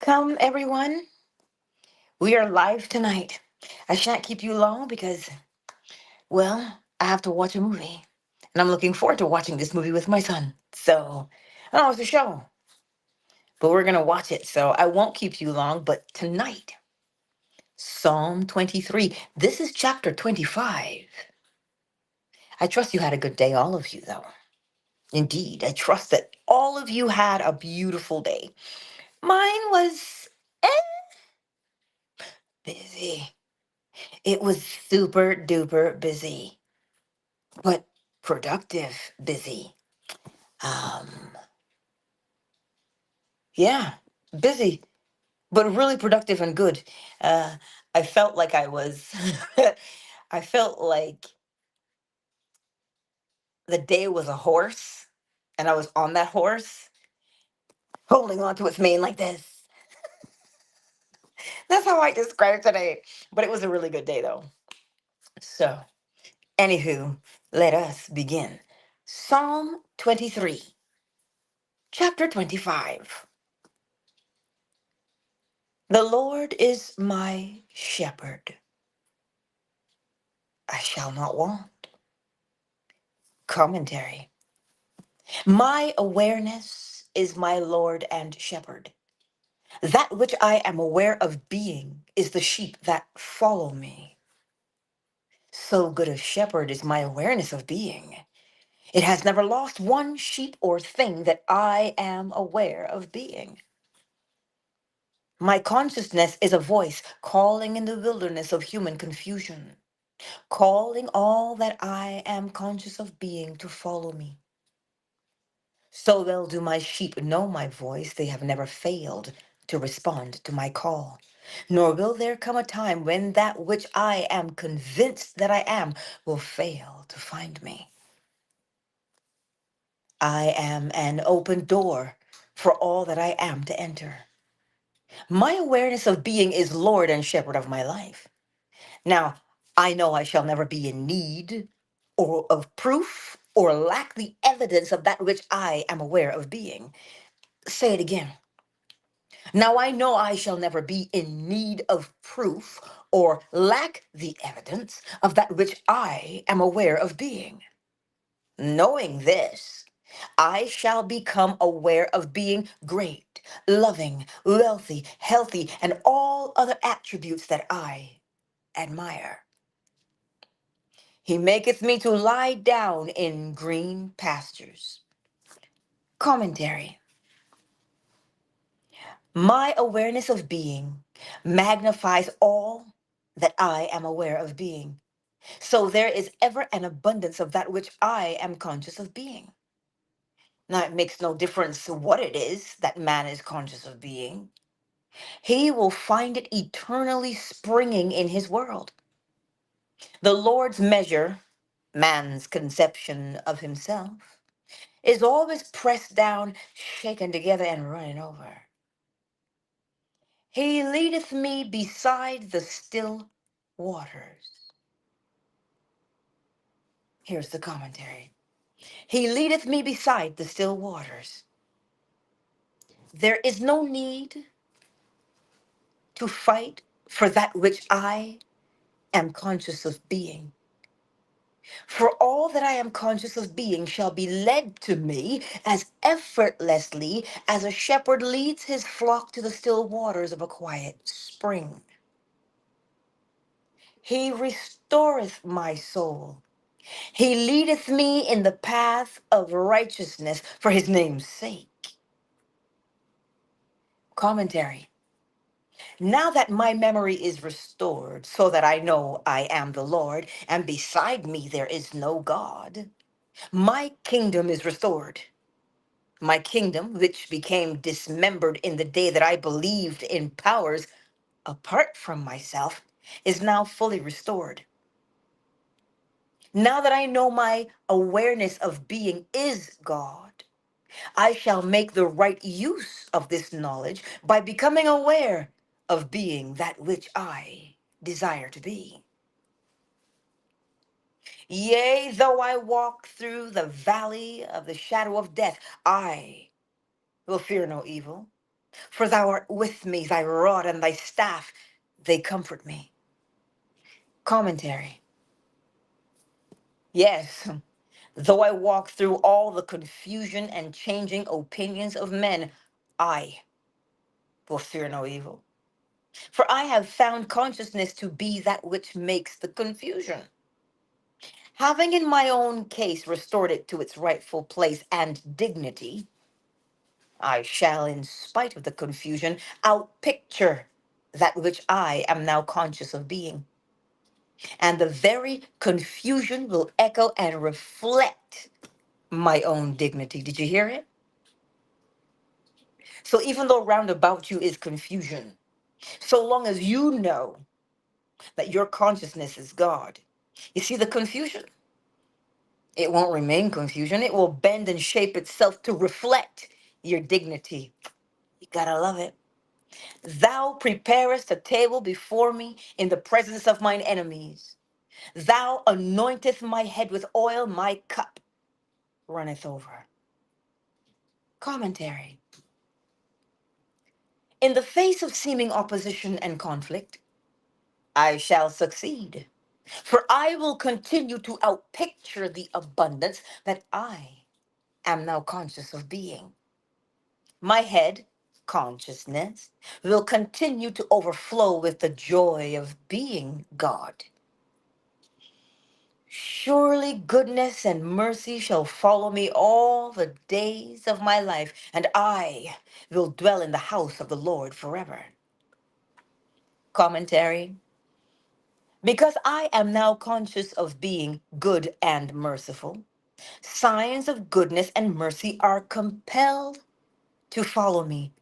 Come, everyone. We are live tonight. I shan't keep you long because, well, I have to watch a movie. And I'm looking forward to watching this movie with my son. So, I don't know, it's a show, but we're going to watch it. So, I won't keep you long. But tonight, Psalm 23. This is chapter 25. I trust you had a good day, all of you, though. Indeed, I trust that all of you had a beautiful day. Mine was busy. It was super duper busy, but productive busy. Um, yeah, busy, but really productive and good. Uh, I felt like I was, I felt like the day was a horse, and I was on that horse, holding on to its mane like this. That's how I describe today. But it was a really good day, though. So, anywho, let us begin. Psalm 23, chapter 25. The Lord is my shepherd. I shall not want. Commentary. My awareness is my Lord and shepherd. That which I am aware of being is the sheep that follow me. So good a shepherd is my awareness of being. It has never lost one sheep or thing that I am aware of being. My consciousness is a voice calling in the wilderness of human confusion, calling all that I am conscious of being to follow me. So well do my sheep know my voice, they have never failed to respond to my call. Nor will there come a time when that which I am convinced that I am will fail to find me. I am an open door for all that I am to enter. My awareness of being is Lord and Shepherd of my life. Now, I know I shall never be in need or of proof or lack the evidence of that which I am aware of being. Say it again. Now I know I shall never be in need of proof or lack the evidence of that which I am aware of being. Knowing this, I shall become aware of being great, loving, wealthy, healthy, and all other attributes that I admire. He maketh me to lie down in green pastures. Commentary. My awareness of being magnifies all that I am aware of being. So there is ever an abundance of that which I am conscious of being. Now, it makes no difference what it is that man is conscious of being. He will find it eternally springing in his world. The Lord's measure, man's conception of himself, is always pressed down, shaken together, and running over. He leadeth me beside the still waters. Here's the commentary. He leadeth me beside the still waters. There is no need to fight for that which I am conscious of being. For all that I am conscious of being shall be led to me as effortlessly as a shepherd leads his flock to the still waters of a quiet spring. He restoreth my soul. He leadeth me in the path of righteousness for his name's sake. Commentary. Now that my memory is restored, so that I know I am the Lord, and beside me there is no God, my kingdom is restored. My kingdom, which became dismembered in the day that I believed in powers apart from myself, is now fully restored. Now that I know my awareness of being is God, I shall make the right use of this knowledge by becoming aware of being that which I desire to be. Yea, though I walk through the valley of the shadow of death, I will fear no evil, For thou art with me, thy rod and thy staff, they comfort me. Commentary. Yes, though I walk through all the confusion and changing opinions of men, I will fear no evil. For I have found consciousness to be that which makes the confusion. Having in my own case restored it to its rightful place and dignity, I shall, in spite of the confusion, outpicture that which I am now conscious of being. And the very confusion will echo and reflect my own dignity. Did you hear it? So even though round about you is confusion, so long as you know that your consciousness is God, you see the confusion? It won't remain confusion. It will bend and shape itself to reflect your dignity. You gotta love it. Thou preparest a table before me in the presence of mine enemies. Thou anointest my head with oil, my cup runneth over. Commentary. In the face of seeming opposition and conflict, I shall succeed. For I will continue to outpicture the abundance that I am now conscious of being. My head, consciousness, will continue to overflow with the joy of being God. Surely goodness and mercy shall follow me all the days of my life, and I will dwell in the house of the Lord forever. Commentary. Because I am now conscious of being good and merciful, signs of goodness and mercy are compelled to follow me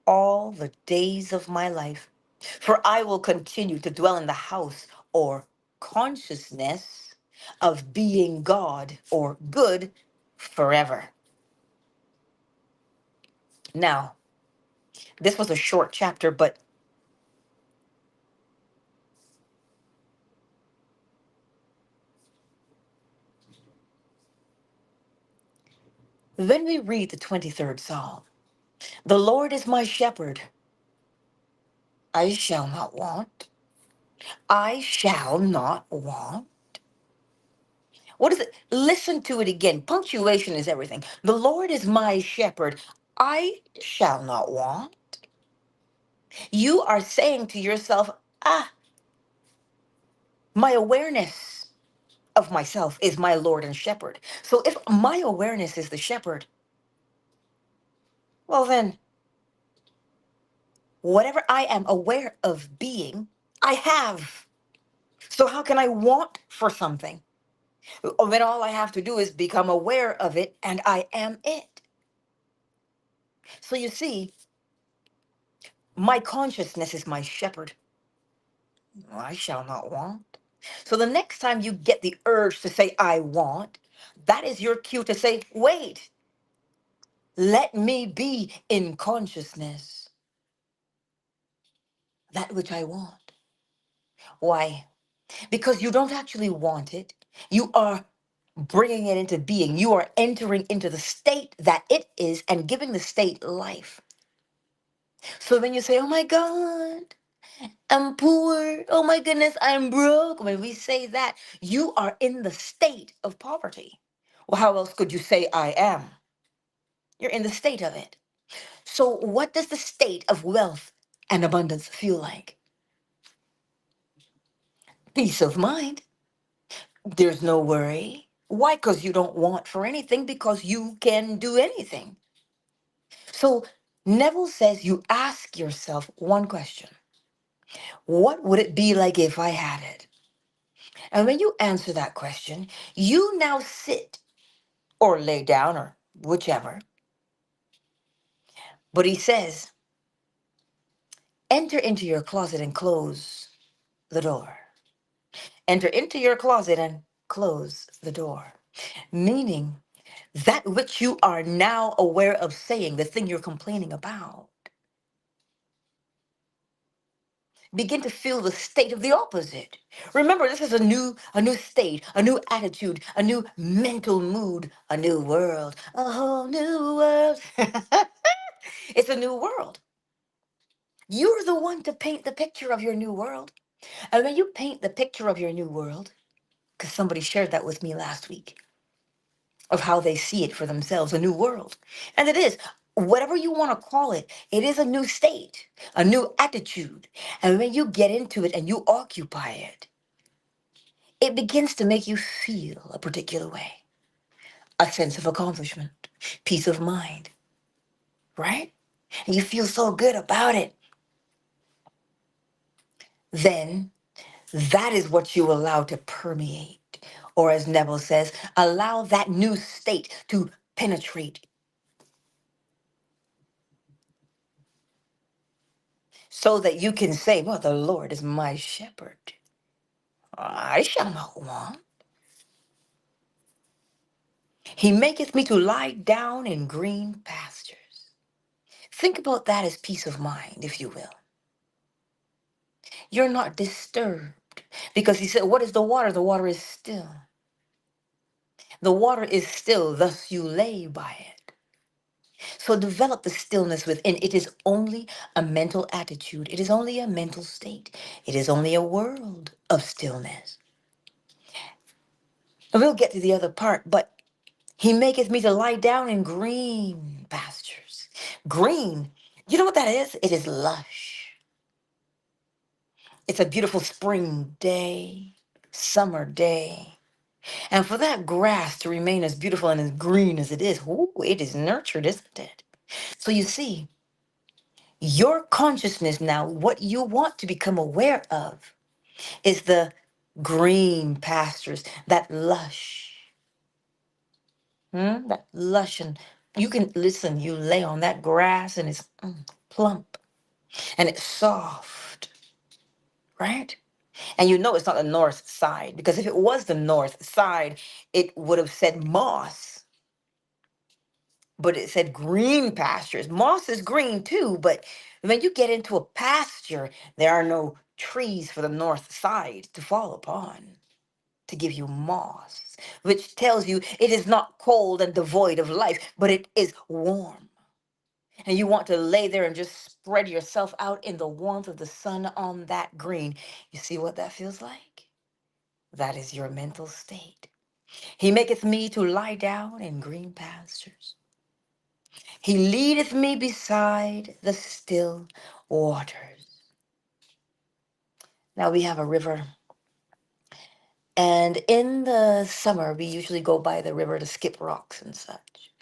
all the days of my life. For I will continue to dwell in the house or consciousness of being God or good forever. Now, this was a short chapter, but when we read the 23rd Psalm, the Lord is my shepherd, I shall not want. I shall not want. What is it? Listen to it again. Punctuation is everything. The Lord is my shepherd. I shall not want. You are saying to yourself, ah, my awareness of myself is my Lord and shepherd. So if my awareness is the shepherd, well, then whatever I am aware of being, I have. So how can I want for something when all I have to do is become aware of it and I am it? So you see, my consciousness is my shepherd. I shall not want. So the next time you get the urge to say, I want, that is your cue to say, wait, let me be in consciousness that which I want. Why? Because you don't actually want it. You are bringing it into being. You are entering into the state that it is and giving the state life. So when you say, oh my God, I'm poor. Oh my goodness, I'm broke. When we say that, you are in the state of poverty. Well, how else could you say I am? You're in the state of it. So, what does the state of wealth and abundance feel like? Peace of mind. There's no worry. Why? Because you don't want for anything, because you can do anything. So, Neville says you ask yourself one question: what would it be like if I had it? And when you answer that question, you now sit or lay down or whichever. But he says, enter into your closet and close the door. Enter into your closet and close the door. Meaning that which you are now aware of saying, the thing you're complaining about, begin to feel the state of the opposite. Remember, this is a new state, a new attitude, a new mental mood, a new world, a whole new world. It's a new world. You're the one to paint the picture of your new world. And when you paint the picture of your new world, because somebody shared that with me last week, of how they see it for themselves, a new world. And it is, whatever you want to call it, it is a new state, a new attitude. And when you get into it and you occupy it, it begins to make you feel a particular way, a sense of accomplishment, peace of mind, right? And you feel so good about it. Then that is what you allow to permeate. Or as Neville says, allow that new state to penetrate so that you can say, well, the Lord is my shepherd. I shall not want. He maketh me to lie down in green pastures. Think about that as peace of mind, if you will. You're not disturbed because he said, what is the water? The water is still. The water is still, thus you lay by it. So develop the stillness within. It is only a mental attitude. It is only a mental state. It is only a world of stillness. And we'll get to the other part, but he maketh me to lie down in green pastures. Green, you know what that is? It is lush. It's a beautiful spring day, summer day. And for that grass to remain as beautiful and as green as it is, ooh, it is nurtured, isn't it? So you see, your consciousness now, what you want to become aware of is the green pastures, that lush. That lush, and you can listen, you lay on that grass and it's plump and it's soft, right? And you know it's not the north side, because if it was the north side, it would have said moss, but it said green pastures. Moss is green too, but when you get into a pasture, there are no trees for the north side to fall upon to give you moss, which tells you it is not cold and devoid of life, but it is warm. And you want to lay there and just spread yourself out in the warmth of the sun on that green. You see what that feels like? That is your mental state. He maketh me to lie down in green pastures. He leadeth me beside the still waters. Now we have a river, and in the summer we usually go by the river to skip rocks and such.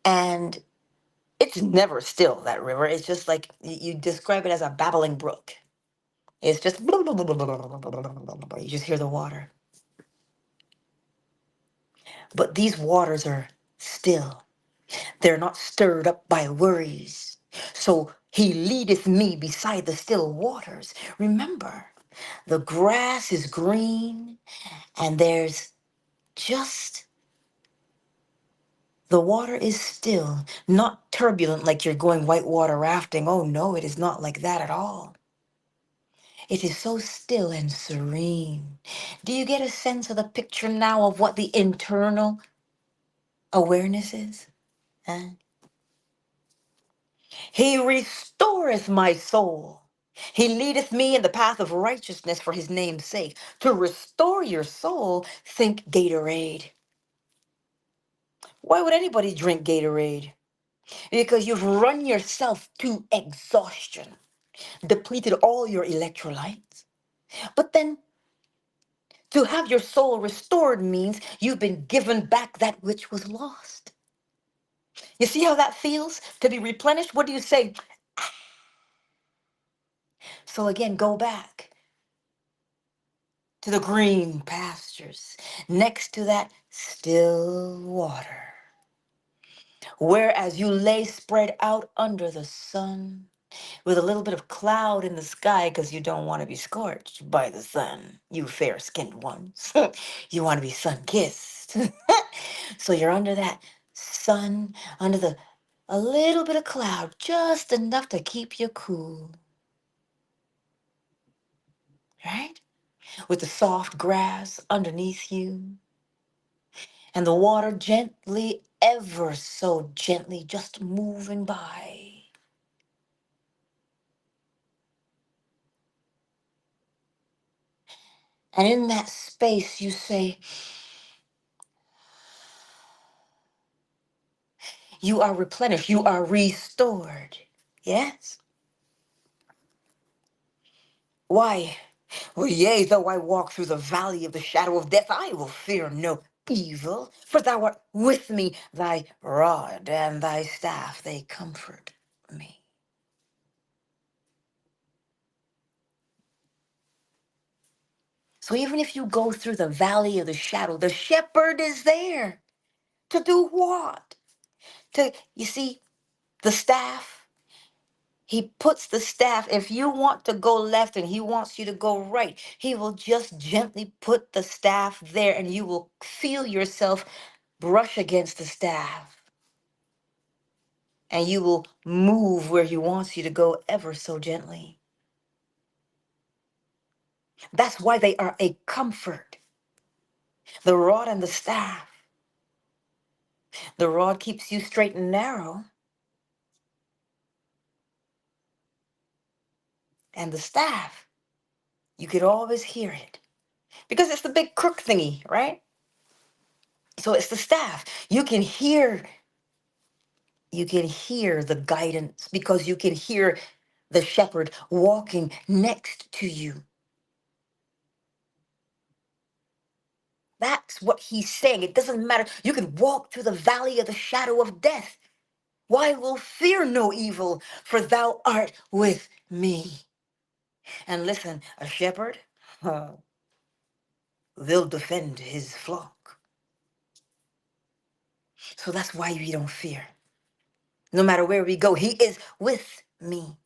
And it's never still, that river. It's just like you describe it as a babbling brook. It's just you just hear the water. But these waters are still. They're not stirred up by worries. So he leadeth me beside the still waters. Remember, the grass is green and there's just the water is still, not turbulent like you're going whitewater rafting. Oh no, it is not like that at all. It is so still and serene. Do you get a sense of the picture now of what the internal awareness is? Huh? He restoreth my soul. He leadeth me in the path of righteousness for his name's sake. To restore your soul, think Gatorade. Why would anybody drink Gatorade? Because you've run yourself to exhaustion, depleted all your electrolytes. But then to have your soul restored means you've been given back that which was lost. You see how that feels to be replenished? What do you say? So again, go back to the green pastures next to that still water, where as you lay spread out under the sun with a little bit of cloud in the sky because you don't want to be scorched by the sun, you fair-skinned ones. You want to be sun-kissed. So you're under that sun, under the a little bit of cloud, just enough to keep you cool, right? With the soft grass underneath you and the water gently, ever so gently, just moving by. And in that space, you say, you are replenished, you are restored. Yes. Why? Well, yea, though I walk through the valley of the shadow of death, I will fear no evil, for thou art with me, thy rod and thy staff, they comfort me. So even if you go through the valley of the shadow, the shepherd is there to do what? You see, the staff, he puts the staff, if you want to go left and he wants you to go right, he will just gently put the staff there and you will feel yourself brush against the staff. And you will move where he wants you to go ever so gently. That's why they are a comfort. The rod and the staff. The rod keeps you straight and narrow, and the staff, you could always hear it because it's the big crook thingy, right? So it's the staff. You can hear the guidance because you can hear the shepherd walking next to you. That's what he's saying. It doesn't matter. You can walk through the valley of the shadow of death. Why will fear no evil? For thou art with me. And listen, a shepherd, uh, will defend his flock. So that's why we don't fear. No matter where we go, he is with me.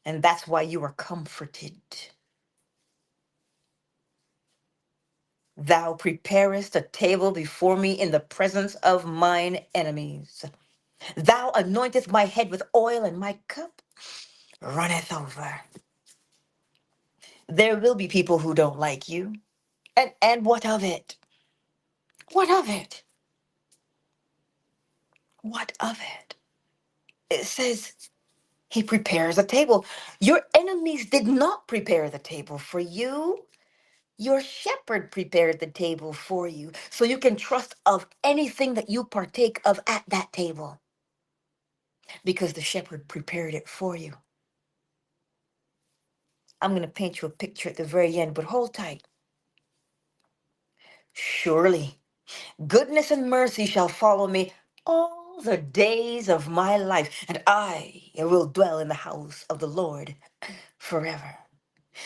And that's why you are comforted. Thou preparest a table before me in the presence of mine enemies. Thou anointest my head with oil, and my cup runneth over. There will be people who don't like you. And what of it? What of it? What of it? It says he prepares a table. Your enemies did not prepare the table for you. Your shepherd prepared the table for you. So you can trust of anything that you partake of at that table because the shepherd prepared it for you. I'm going to paint you a picture at the very end, but hold tight. Surely goodness and mercy shall follow me all the days of my life, and I will dwell in the house of the Lord forever.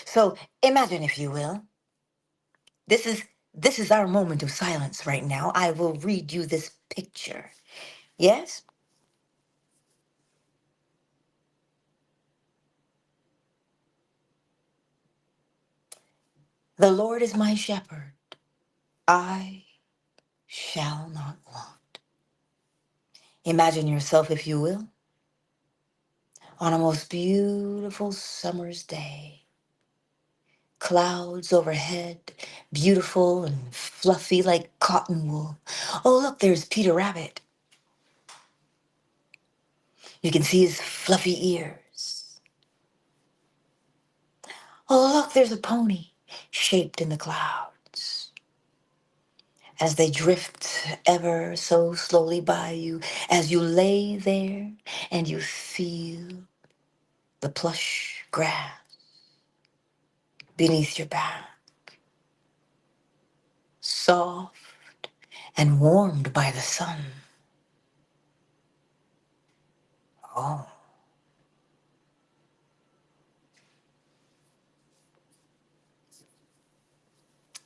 So imagine, if you will, this is this is our moment of silence right now. I will read you this picture. Yes? The Lord is my shepherd. I shall not want. Imagine yourself, if you will, on a most beautiful summer's day. Clouds overhead, beautiful and fluffy like cotton wool. Oh, look, there's Peter Rabbit. You can see his fluffy ears. Oh, look, there's a pony shaped in the clouds. As they drift ever so slowly by you, as you lay there and you feel the plush grass beneath your back, soft and warmed by the sun. Oh,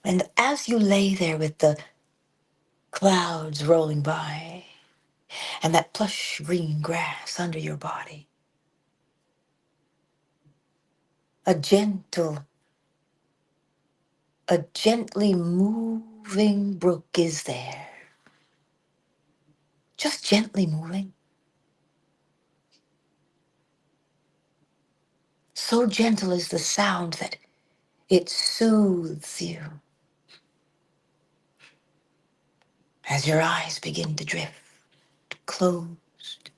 and as you lay there with the clouds rolling by and that plush green grass under your body, a gentle, a gently moving brook is there, just gently moving. So gentle is the sound that it soothes you as your eyes begin to drift closed,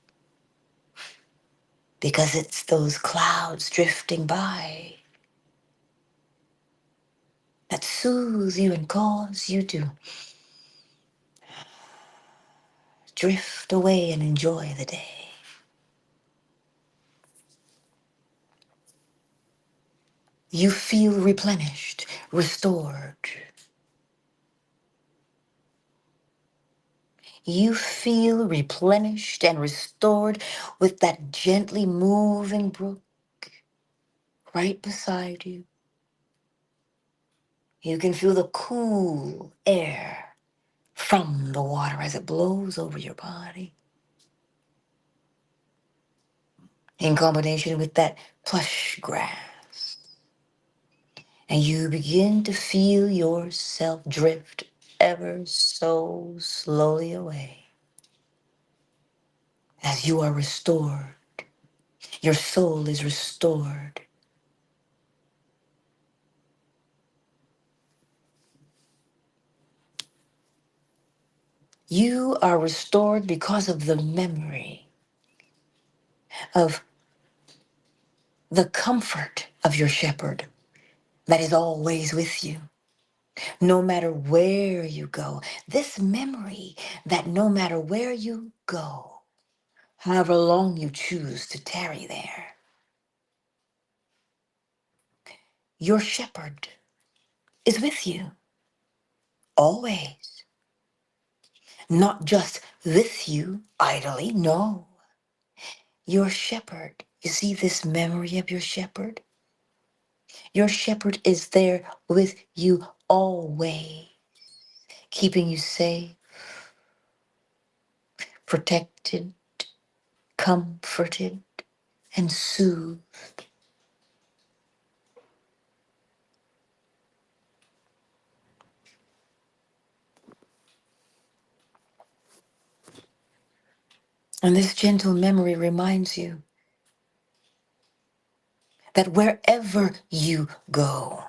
because it's those clouds drifting by that soothes you and cause you to drift away and enjoy the day. You feel replenished, restored. You feel replenished and restored with that gently moving brook right beside you. You can feel the cool air from the water as it blows over your body, in combination with that plush grass. And you begin to feel yourself drift ever so slowly away as you are restored. Your soul is restored. You are restored because of the memory of the comfort of your shepherd that is always with you, no matter where you go. This memory that no matter where you go, however long you choose to tarry there, your shepherd is with you always. Not just with you idly, no. Your shepherd, you see this memory of your shepherd? Your shepherd is there with you always, keeping you safe, protected, comforted, and soothed. And this gentle memory reminds you that wherever you go,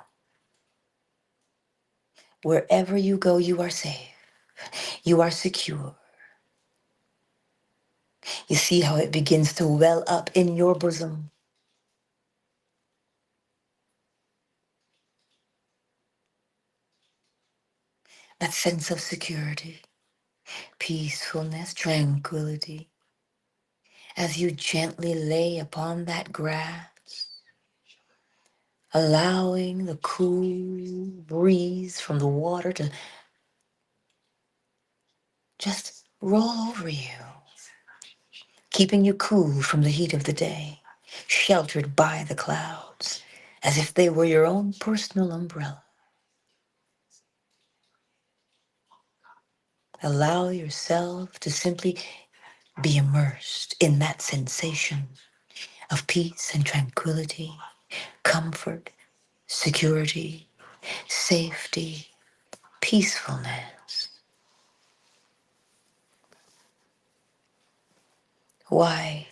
you are safe, you are secure. You see how it begins to well up in your bosom. That sense of security, peacefulness, tranquility, as you gently lay upon that grass, allowing the cool breeze from the water to just roll over you, keeping you cool from the heat of the day, sheltered by the clouds, as if they were your own personal umbrella. Allow yourself to simply be immersed in that sensation of peace and tranquility, comfort, security, safety, peacefulness. Why?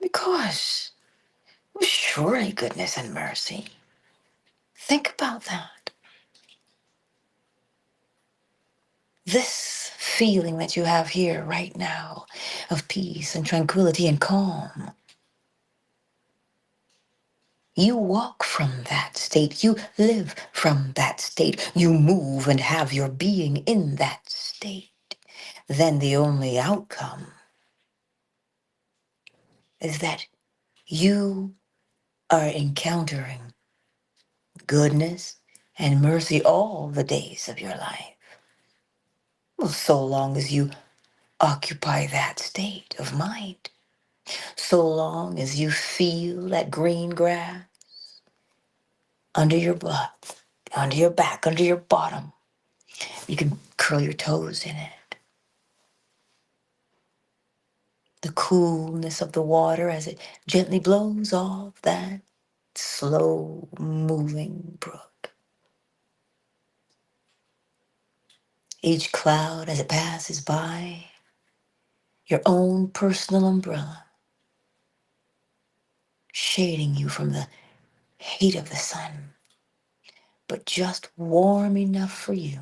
Because surely goodness and mercy. Think about that. This feeling that you have here right now of peace and tranquility and calm. You walk from that state. You live from that state. You move and have your being in that state. Then the only outcome is that you are encountering goodness and mercy all the days of your life. Well, so long as you occupy that state of mind, so long as you feel that green grass under your butt, under your back, under your bottom, you can curl your toes in it. The coolness of the water as it gently blows off that slow moving brook. Each cloud as it passes by, your own personal umbrella, shading you from the heat of the sun, but just warm enough for you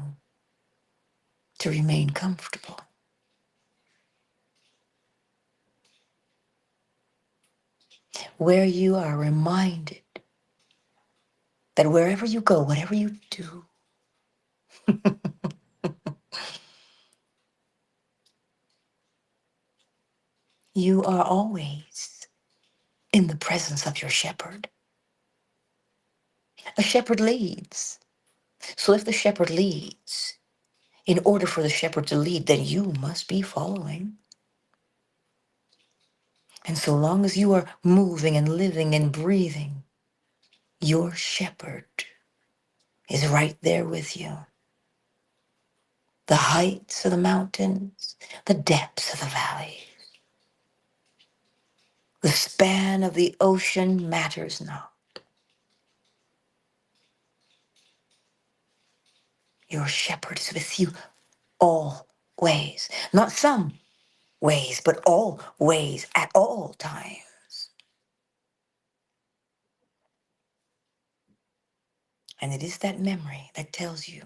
to remain comfortable. Where you are reminded that wherever you go, whatever you do, you are always in the presence of your shepherd. A shepherd leads. So if the shepherd leads, in order for the shepherd to lead, then you must be following. And so long as you are moving and living and breathing, your shepherd is right there with you. The heights of the mountains, the depths of the valley, the span of the ocean matters not. Your shepherd is with you all ways, not some ways, but all ways at all times. And it is that memory that tells you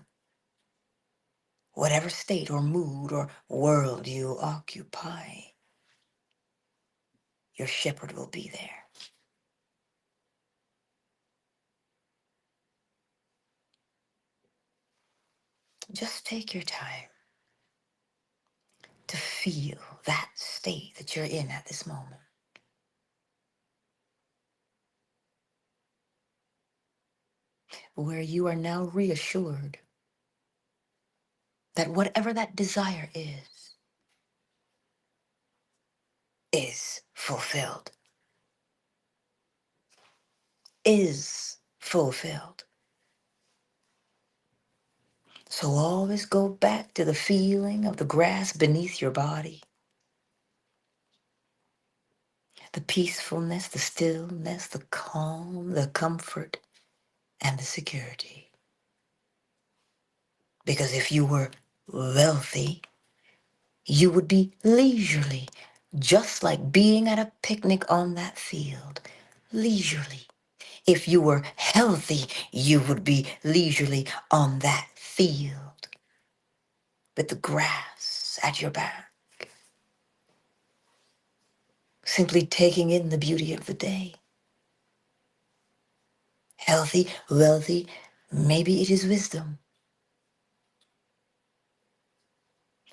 whatever state or mood or world you occupy, your shepherd will be there. Just take your time to feel that state that you're in at this moment, where you are now reassured that whatever that desire is fulfilled, is fulfilled. So always go back to the feeling of the grass beneath your body, the peacefulness, the stillness, the calm, the comfort, and the security. Because if you were wealthy, you would be leisurely, just like being at a picnic on that field, leisurely. If you were healthy, you would be leisurely on that field with the grass at your back, simply taking in the beauty of the day. Healthy, wealthy, maybe it is wisdom.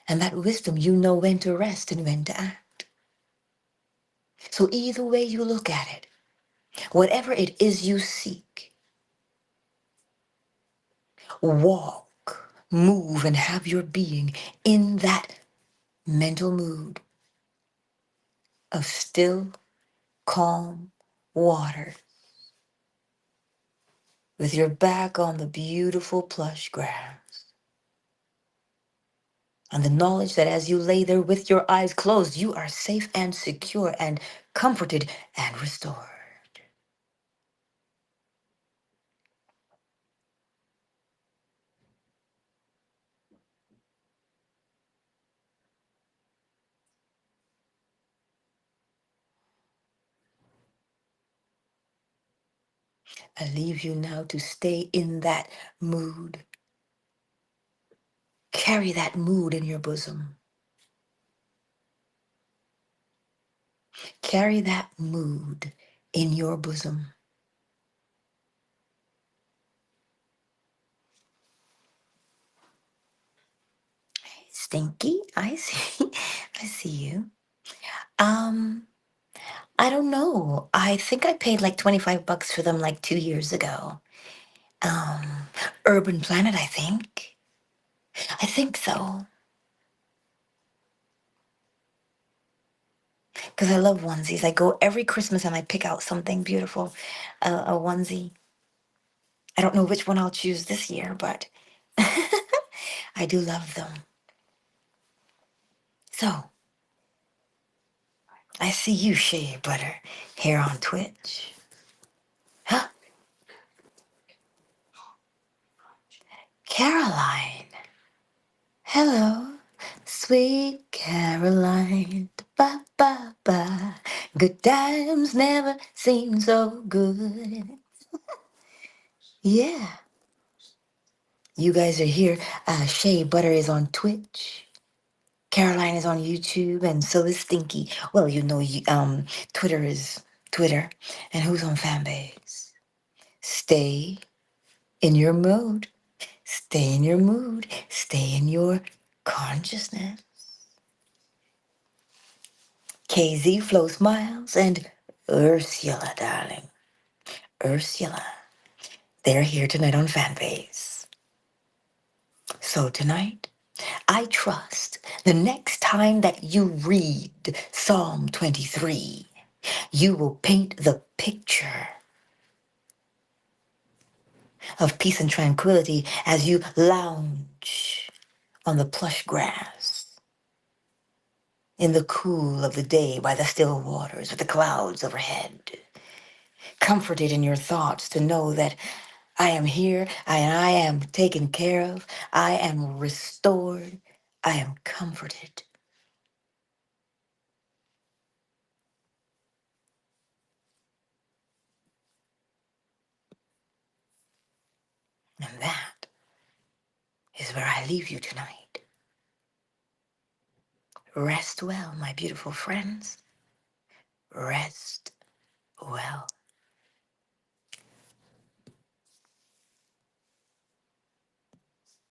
And that wisdom, you know when to rest and when to act. So either way you look at it, whatever it is you seek, walk, move, and have your being in that mental mood of still, calm water with your back on the beautiful plush grass. And the knowledge that as you lay there with your eyes closed, you are safe and secure and comforted and restored. I leave you now to stay in that mood. Carry that mood in your bosom. Carry that mood in your bosom. Stinky, I see. I see you. Um, I don't know. I think I paid like $25 for them like 2 years ago. Um, Urban Planet, I think. I think so. Because I love onesies. I go every Christmas and I pick out something beautiful, a onesie. I don't know which one I'll choose this year, but I do love them. So, I see you, Shea Butter, here on Twitch. Huh? Caroline. Hello, sweet Caroline. Ba ba ba. Good times never seem so good. Yeah. You guys are here. Shea Butter is on Twitch. Caroline is on YouTube, and so is Stinky. Well, Twitter is Twitter. And who's on Fanbase? Stay in your mood. Stay in your mood. Stay in your consciousness. KZ, Flow Smiles, and Ursula, darling. Ursula. They're here tonight on Fanbase. So tonight, I trust the next time that you read Psalm 23, you will paint the picture of peace and tranquility as you lounge on the plush grass in the cool of the day by the still waters with the clouds overhead. Comforted in your thoughts to know that I am here and I am taken care of. I am restored. I am comforted. And that is where I leave you tonight. Rest well, my beautiful friends. Rest well.